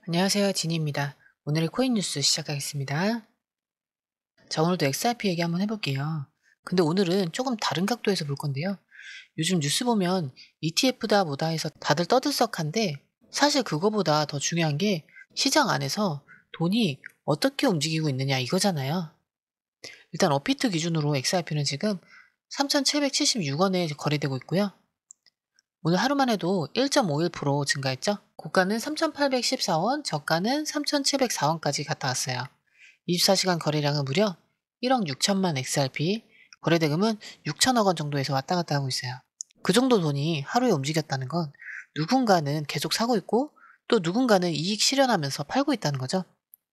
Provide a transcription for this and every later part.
안녕하세요. 진희입니다. 오늘의 코인 뉴스 시작하겠습니다. 자, 오늘도 XRP 얘기 한번 해볼게요. 근데 오늘은 조금 다른 각도에서 볼 건데요. 요즘 뉴스 보면 ETF다 뭐다 해서 다들 떠들썩한데 사실 그거보다 더 중요한 게 시장 안에서 돈이 어떻게 움직이고 있느냐 이거잖아요. 일단 업비트 기준으로 XRP는 지금 3,776원에 거래되고 있고요. 오늘 하루만 해도 1.51% 증가했죠? 고가는 3,814원, 저가는 3,704원까지 갔다 왔어요. 24시간 거래량은 무려 1억 6천만 XRP, 거래대금은 6천억 원 정도에서 왔다 갔다 하고 있어요. 그 정도 돈이 하루에 움직였다는 건 누군가는 계속 사고 있고 또 누군가는 이익 실현하면서 팔고 있다는 거죠.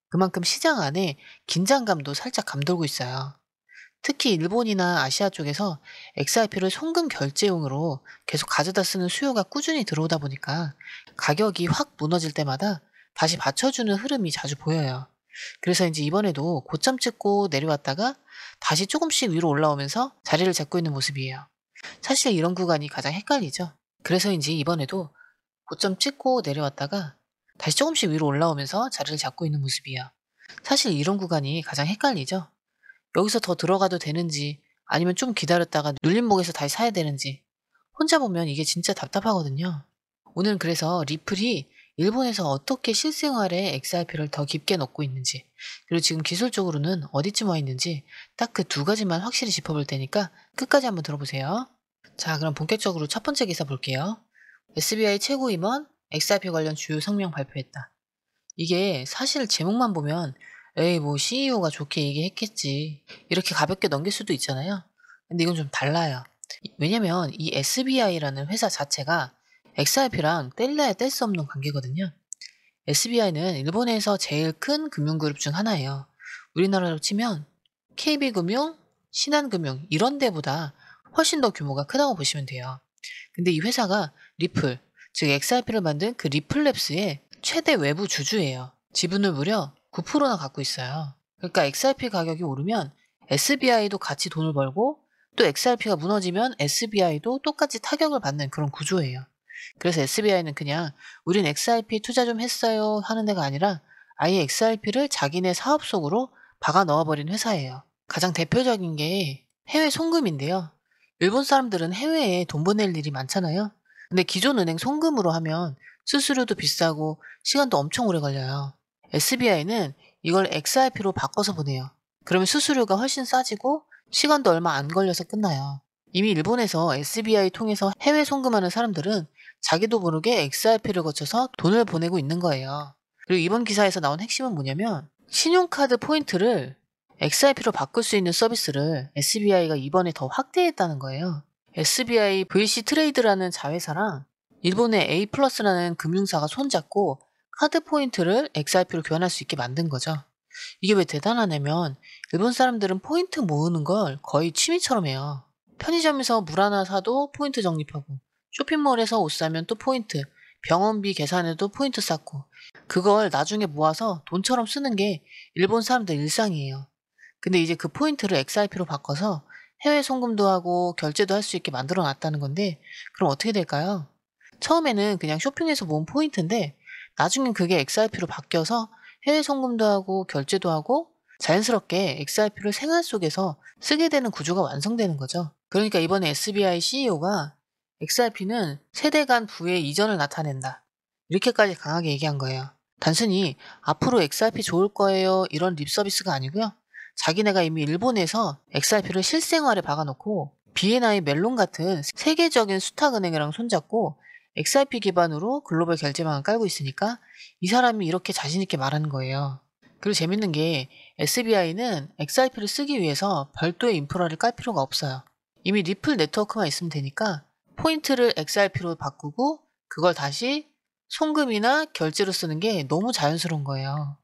그만큼 시장 안에 긴장감도 살짝 감돌고 있어요. 특히 일본이나 아시아 쪽에서 XRP를 송금 결제용으로 계속 가져다 쓰는 수요가 꾸준히 들어오다 보니까 가격이 확 무너질 때마다 다시 받쳐주는 흐름이 자주 보여요. 그래서 이제 이번에도 고점 찍고 내려왔다가 다시 조금씩 위로 올라오면서 자리를 잡고 있는 모습이에요. 사실 이런 구간이 가장 헷갈리죠. 그래서 이제 이번에도 고점 찍고 내려왔다가 다시 조금씩 위로 올라오면서 자리를 잡고 있는 모습이에요. 사실 이런 구간이 가장 헷갈리죠. 여기서 더 들어가도 되는지 아니면 좀 기다렸다가 눌림목에서 다시 사야 되는지 혼자 보면 이게 진짜 답답하거든요. 오늘은 그래서 리플이 일본에서 어떻게 실생활에 XRP를 더 깊게 넣고 있는지 그리고 지금 기술적으로는 어디쯤 와 있는지 딱 그 두 가지만 확실히 짚어볼 테니까 끝까지 한번 들어보세요. 자, 그럼 본격적으로 첫 번째 기사 볼게요. SBI 최고임원 XRP 관련 주요 성명 발표했다. 이게 사실 제목만 보면 에이 뭐 CEO가 좋게 얘기했겠지 이렇게 가볍게 넘길 수도 있잖아요. 근데 이건 좀 달라요. 왜냐면 이 SBI라는 회사 자체가 XRP랑 뗄래야 뗄 수 없는 관계거든요. SBI는 일본에서 제일 큰 금융그룹 중 하나예요. 우리나라로 치면 KB금융, 신한금융 이런 데보다 훨씬 더 규모가 크다고 보시면 돼요. 근데 이 회사가 리플, 즉 XRP를 만든 그 리플랩스의 최대 외부 주주예요. 지분을 무려 9%나 갖고 있어요. 그러니까 XRP 가격이 오르면 SBI도 같이 돈을 벌고 또 XRP가 무너지면 SBI도 똑같이 타격을 받는 그런 구조예요. 그래서 SBI는 그냥 우린 XRP 투자 좀 했어요 하는 데가 아니라 아예 XRP를 자기네 사업 속으로 박아 넣어버린 회사예요. 가장 대표적인 게 해외 송금인데요. 일본 사람들은 해외에 돈 보낼 일이 많잖아요. 근데 기존 은행 송금으로 하면 수수료도 비싸고 시간도 엄청 오래 걸려요. SBI는 이걸 XRP로 바꿔서 보내요. 그러면 수수료가 훨씬 싸지고 시간도 얼마 안 걸려서 끝나요. 이미 일본에서 SBI 통해서 해외 송금하는 사람들은 자기도 모르게 XRP를 거쳐서 돈을 보내고 있는 거예요. 그리고 이번 기사에서 나온 핵심은 뭐냐면 신용카드 포인트를 XRP로 바꿀 수 있는 서비스를 SBI가 이번에 더 확대했다는 거예요. SBI VC 트레이드라는 자회사랑 일본의 A+라는 금융사가 손잡고 카드 포인트를 XRP로 교환할 수 있게 만든 거죠. 이게 왜 대단하냐면 일본 사람들은 포인트 모으는 걸 거의 취미처럼 해요. 편의점에서 물 하나 사도 포인트 적립하고 쇼핑몰에서 옷 사면 또 포인트, 병원비 계산에도 포인트 쌓고 그걸 나중에 모아서 돈처럼 쓰는 게 일본 사람들 일상이에요. 근데 이제 그 포인트를 XRP로 바꿔서 해외 송금도 하고 결제도 할 수 있게 만들어 놨다는 건데 그럼 어떻게 될까요? 처음에는 그냥 쇼핑에서 모은 포인트인데 나중엔 그게 XRP로 바뀌어서 해외 송금도 하고 결제도 하고 자연스럽게 XRP를 생활 속에서 쓰게 되는 구조가 완성되는 거죠. 그러니까 이번에 SBI CEO가 XRP는 세대 간 부의 이전을 나타낸다. 이렇게까지 강하게 얘기한 거예요. 단순히 앞으로 XRP 좋을 거예요 이런 립 서비스가 아니고요. 자기네가 이미 일본에서 XRP를 실생활에 박아놓고 BNI 멜론 같은 세계적인 수탁은행이랑 손잡고 XRP 기반으로 글로벌 결제망을 깔고 있으니까 이 사람이 이렇게 자신있게 말하는 거예요. 그리고 재밌는 게 SBI는 XRP를 쓰기 위해서 별도의 인프라를 깔 필요가 없어요. 이미 리플 네트워크만 있으면 되니까 포인트를 XRP로 바꾸고 그걸 다시 송금이나 결제로 쓰는 게 너무 자연스러운 거예요.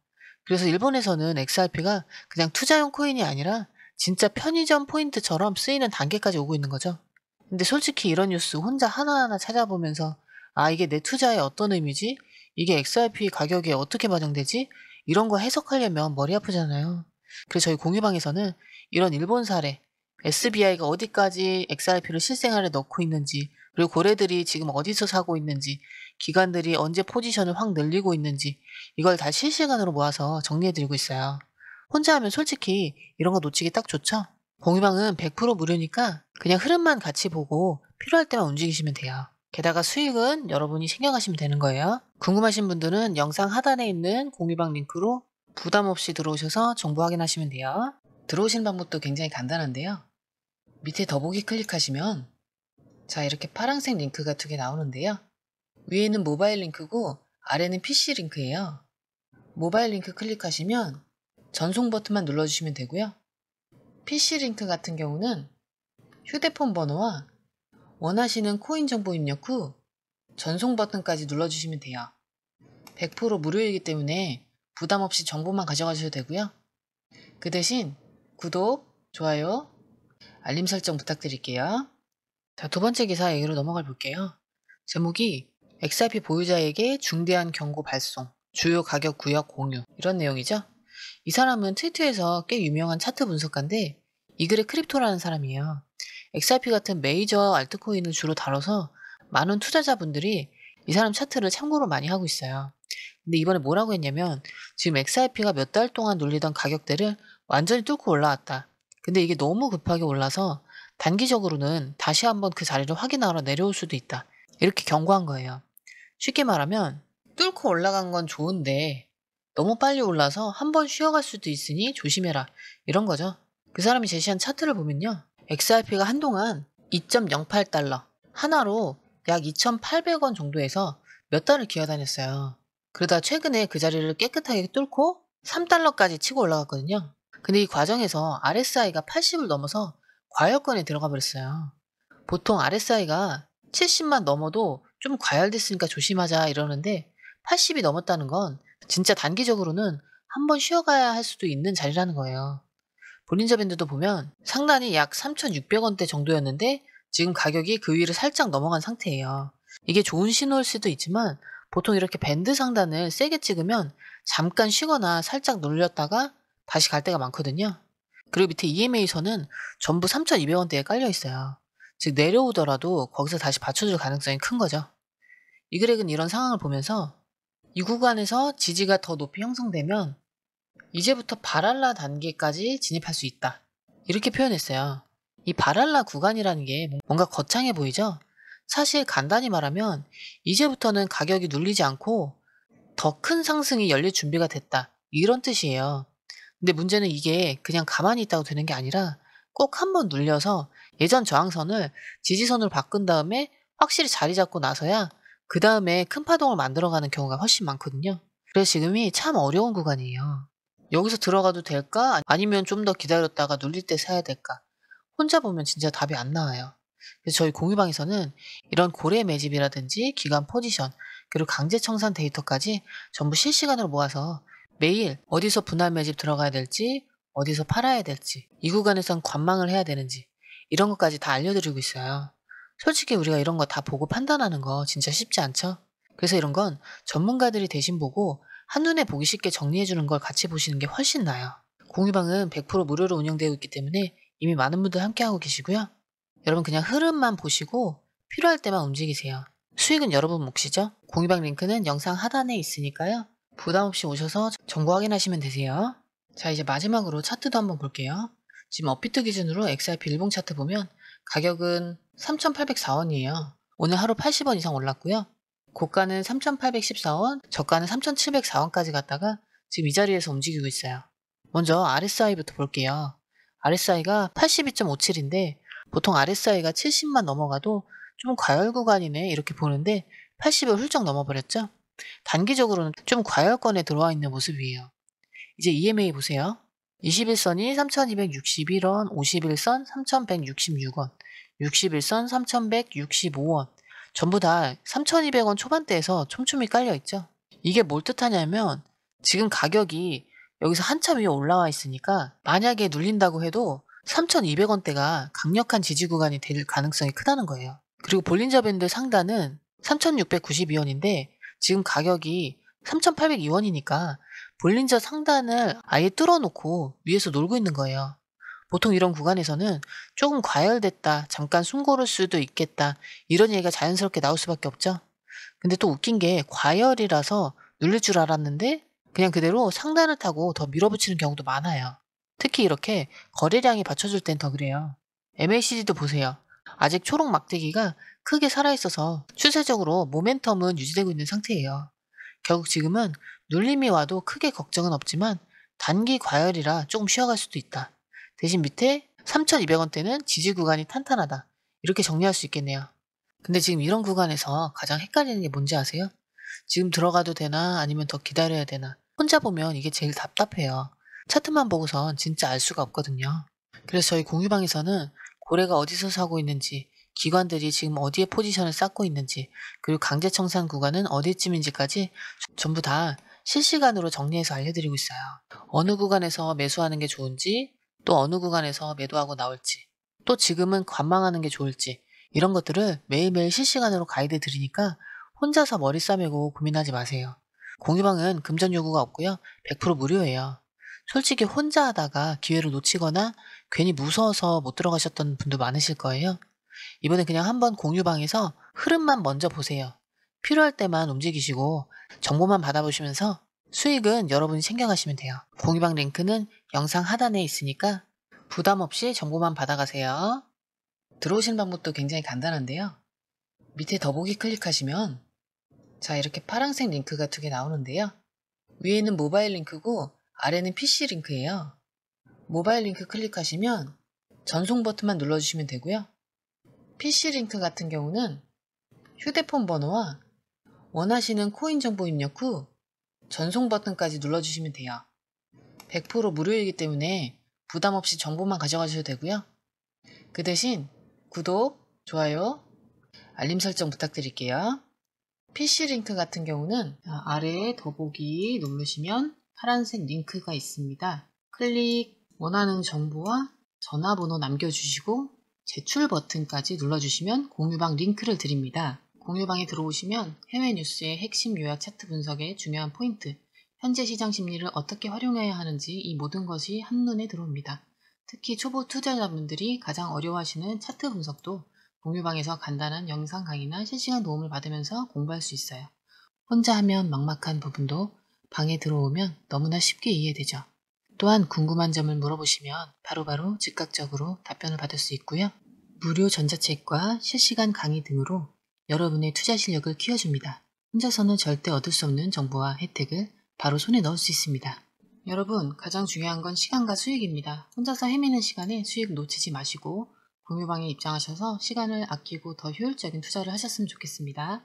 그래서 일본에서는 XRP가 그냥 투자용 코인이 아니라 진짜 편의점 포인트처럼 쓰이는 단계까지 오고 있는 거죠. 근데 솔직히 이런 뉴스 혼자 하나하나 찾아보면서 아, 이게 내 투자에 어떤 의미지? 이게 XRP 가격에 어떻게 반영되지? 이런 거 해석하려면 머리 아프잖아요. 그래서 저희 공유방에서는 이런 일본 사례, SBI가 어디까지 XRP를 실생활에 넣고 있는지, 그리고 고래들이 지금 어디서 사고 있는지 기관들이 언제 포지션을 확 늘리고 있는지 이걸 다 실시간으로 모아서 정리해드리고 있어요. 혼자 하면 솔직히 이런 거 놓치기 딱 좋죠? 공유방은 100% 무료니까 그냥 흐름만 같이 보고 필요할 때만 움직이시면 돼요. 게다가 수익은 여러분이 챙겨가시면 되는 거예요. 궁금하신 분들은 영상 하단에 있는 공유방 링크로 부담 없이 들어오셔서 정보 확인하시면 돼요. 들어오시는 방법도 굉장히 간단한데요. 밑에 더보기 클릭하시면 자, 이렇게 파란색 링크가 2개 나오는데요. 위에는 모바일 링크고 아래는 PC 링크예요. 모바일 링크 클릭하시면 전송 버튼만 눌러주시면 되고요. PC 링크 같은 경우는 휴대폰 번호와 원하시는 코인 정보 입력 후 전송 버튼까지 눌러주시면 돼요. 100% 무료이기 때문에 부담 없이 정보만 가져가셔도 되고요. 그 대신 구독, 좋아요, 알림 설정 부탁드릴게요. 자, 두 번째 기사 얘기로 넘어가 볼게요. 제목이 XRP 보유자에게 중대한 경고 발송, 주요 가격 구역 공유 이런 내용이죠. 이 사람은 트위터에서 꽤 유명한 차트 분석가인데 이글의 크립토라는 사람이에요. XRP 같은 메이저 알트코인을 주로 다뤄서 많은 투자자분들이 이 사람 차트를 참고로 많이 하고 있어요. 근데 이번에 뭐라고 했냐면 지금 XRP가 몇 달 동안 눌리던 가격대를 완전히 뚫고 올라왔다. 근데 이게 너무 급하게 올라서 단기적으로는 다시 한번 그 자리를 확인하러 내려올 수도 있다. 이렇게 경고한 거예요. 쉽게 말하면 뚫고 올라간 건 좋은데 너무 빨리 올라서 한번 쉬어갈 수도 있으니 조심해라. 이런 거죠. 그 사람이 제시한 차트를 보면요. XRP가 한동안 2.08달러 하나로 약 2,800원 정도에서 몇 달을 기어다녔어요. 그러다 최근에 그 자리를 깨끗하게 뚫고 3달러까지 치고 올라갔거든요. 근데 이 과정에서 RSI가 80을 넘어서 과열권에 들어가 버렸어요. 보통 RSI가 70만 넘어도 좀 과열됐으니까 조심하자 이러는데 80이 넘었다는 건 진짜 단기적으로는 한번 쉬어가야 할 수도 있는 자리라는 거예요. 볼린저 밴드도 보면 상단이 약 3,600원대 정도였는데 지금 가격이 그 위를 살짝 넘어간 상태예요. 이게 좋은 신호일 수도 있지만 보통 이렇게 밴드 상단을 세게 찍으면 잠깐 쉬거나 살짝 눌렸다가 다시 갈 때가 많거든요. 그리고 밑에 EMA선은 전부 3,200원대에 깔려 있어요. 즉 내려오더라도 거기서 다시 받쳐줄 가능성이 큰 거죠. 이글렉은 이런 상황을 보면서 이 구간에서 지지가 더 높이 형성되면 이제부터 바랄라 단계까지 진입할 수 있다. 이렇게 표현했어요. 이 바랄라 구간이라는 게 뭔가 거창해 보이죠? 사실 간단히 말하면 이제부터는 가격이 눌리지 않고 더 큰 상승이 열릴 준비가 됐다. 이런 뜻이에요. 근데 문제는 이게 그냥 가만히 있다고 되는 게 아니라 꼭 한번 눌려서 예전 저항선을 지지선으로 바꾼 다음에 확실히 자리 잡고 나서야 그 다음에 큰 파동을 만들어가는 경우가 훨씬 많거든요. 그래서 지금이 참 어려운 구간이에요. 여기서 들어가도 될까? 아니면 좀 더 기다렸다가 눌릴 때 사야 될까? 혼자 보면 진짜 답이 안 나와요. 그래서 저희 공유방에서는 이런 고래 매집이라든지 기간 포지션, 그리고 강제 청산 데이터까지 전부 실시간으로 모아서 매일 어디서 분할 매집 들어가야 될지, 어디서 팔아야 될지, 이 구간에선 관망을 해야 되는지 이런 것까지 다 알려드리고 있어요. 솔직히 우리가 이런 거 다 보고 판단하는 거 진짜 쉽지 않죠? 그래서 이런 건 전문가들이 대신 보고 한눈에 보기 쉽게 정리해주는 걸 같이 보시는 게 훨씬 나아요. 공유방은 100% 무료로 운영되고 있기 때문에 이미 많은 분들 함께하고 계시고요. 여러분 그냥 흐름만 보시고 필요할 때만 움직이세요. 수익은 여러분 몫이죠. 공유방 링크는 영상 하단에 있으니까요. 부담 없이 오셔서 정보 확인하시면 되세요. 자, 이제 마지막으로 차트도 한번 볼게요. 지금 업비트 기준으로 XRP 일봉 차트 보면 가격은 3,804원이에요. 오늘 하루 80원 이상 올랐고요. 고가는 3,814원, 저가는 3,704원까지 갔다가 지금 이 자리에서 움직이고 있어요. 먼저 RSI부터 볼게요. RSI가 82.57인데 보통 RSI가 70만 넘어가도 좀 과열 구간이네 이렇게 보는데 80을 훌쩍 넘어버렸죠. 단기적으로는 좀 과열권에 들어와 있는 모습이에요. 이제 EMA 보세요. 21선이 3,261원, 51선 3,166원, 61선 3,165원 전부 다 3,200원 초반대에서 촘촘히 깔려있죠. 이게 뭘 뜻하냐면 지금 가격이 여기서 한참 위에 올라와 있으니까 만약에 눌린다고 해도 3,200원대가 강력한 지지 구간이 될 가능성이 크다는 거예요. 그리고 볼린저 밴드 상단은 3,692원인데 지금 가격이 3,802원이니까 볼린저 상단을 아예 뚫어놓고 위에서 놀고 있는 거예요. 보통 이런 구간에서는 조금 과열됐다, 잠깐 숨 고를 수도 있겠다 이런 얘기가 자연스럽게 나올 수밖에 없죠. 근데 또 웃긴 게 과열이라서 눌릴 줄 알았는데 그냥 그대로 상단을 타고 더 밀어붙이는 경우도 많아요. 특히 이렇게 거래량이 받쳐줄 땐 더 그래요. MACD도 보세요. 아직 초록 막대기가 크게 살아있어서 추세적으로 모멘텀은 유지되고 있는 상태예요. 결국 지금은 눌림이 와도 크게 걱정은 없지만 단기 과열이라 조금 쉬어갈 수도 있다. 대신 밑에 3,200원대는 지지 구간이 탄탄하다. 이렇게 정리할 수 있겠네요. 근데 지금 이런 구간에서 가장 헷갈리는 게 뭔지 아세요? 지금 들어가도 되나 아니면 더 기다려야 되나? 혼자 보면 이게 제일 답답해요. 차트만 보고선 진짜 알 수가 없거든요. 그래서 저희 공유방에서는 고래가 어디서 사고 있는지, 기관들이 지금 어디에 포지션을 쌓고 있는지, 그리고 강제 청산 구간은 어디쯤인지까지 전부 다 실시간으로 정리해서 알려드리고 있어요. 어느 구간에서 매수하는 게 좋은지, 또 어느 구간에서 매도하고 나올지, 또 지금은 관망하는 게 좋을지, 이런 것들을 매일매일 실시간으로 가이드 드리니까 혼자서 머리 싸매고 고민하지 마세요. 공유방은 금전 요구가 없고요. 100% 무료예요. 솔직히 혼자 하다가 기회를 놓치거나 괜히 무서워서 못 들어가셨던 분도 많으실 거예요. 이번에 그냥 한번 공유방에서 흐름만 먼저 보세요. 필요할 때만 움직이시고 정보만 받아보시면서 수익은 여러분이 챙겨가시면 돼요. 공유방 링크는 영상 하단에 있으니까 부담 없이 정보만 받아가세요. 들어오시는 방법도 굉장히 간단한데요. 밑에 더보기 클릭하시면 자 이렇게 파란색 링크가 두 개 나오는데요. 위에는 모바일 링크고 아래는 PC 링크예요. 모바일 링크 클릭하시면 전송 버튼만 눌러주시면 되고요. PC 링크 같은 경우는 휴대폰 번호와 원하시는 코인 정보 입력 후 전송 버튼까지 눌러주시면 돼요. 100% 무료이기 때문에 부담 없이 정보만 가져가셔도 되고요. 그 대신 구독, 좋아요, 알림 설정 부탁드릴게요. PC 링크 같은 경우는 아래에 더보기 누르시면 파란색 링크가 있습니다. 클릭, 원하는 정보와 전화번호 남겨주시고 제출 버튼까지 눌러주시면 공유방 링크를 드립니다. 공유방에 들어오시면 해외 뉴스의 핵심 요약 차트 분석의 중요한 포인트, 현재 시장 심리를 어떻게 활용해야 하는지 이 모든 것이 한눈에 들어옵니다. 특히 초보 투자자분들이 가장 어려워하시는 차트 분석도 공유방에서 간단한 영상 강의나 실시간 도움을 받으면서 공부할 수 있어요. 혼자 하면 막막한 부분도 방에 들어오면 너무나 쉽게 이해되죠. 또한 궁금한 점을 물어보시면 바로바로 즉각적으로 답변을 받을 수 있고요. 무료 전자책과 실시간 강의 등으로 여러분의 투자 실력을 키워줍니다. 혼자서는 절대 얻을 수 없는 정보와 혜택을 바로 손에 넣을 수 있습니다. 여러분, 가장 중요한 건 시간과 수익입니다. 혼자서 헤매는 시간에 수익 놓치지 마시고 공유방에 입장하셔서 시간을 아끼고 더 효율적인 투자를 하셨으면 좋겠습니다.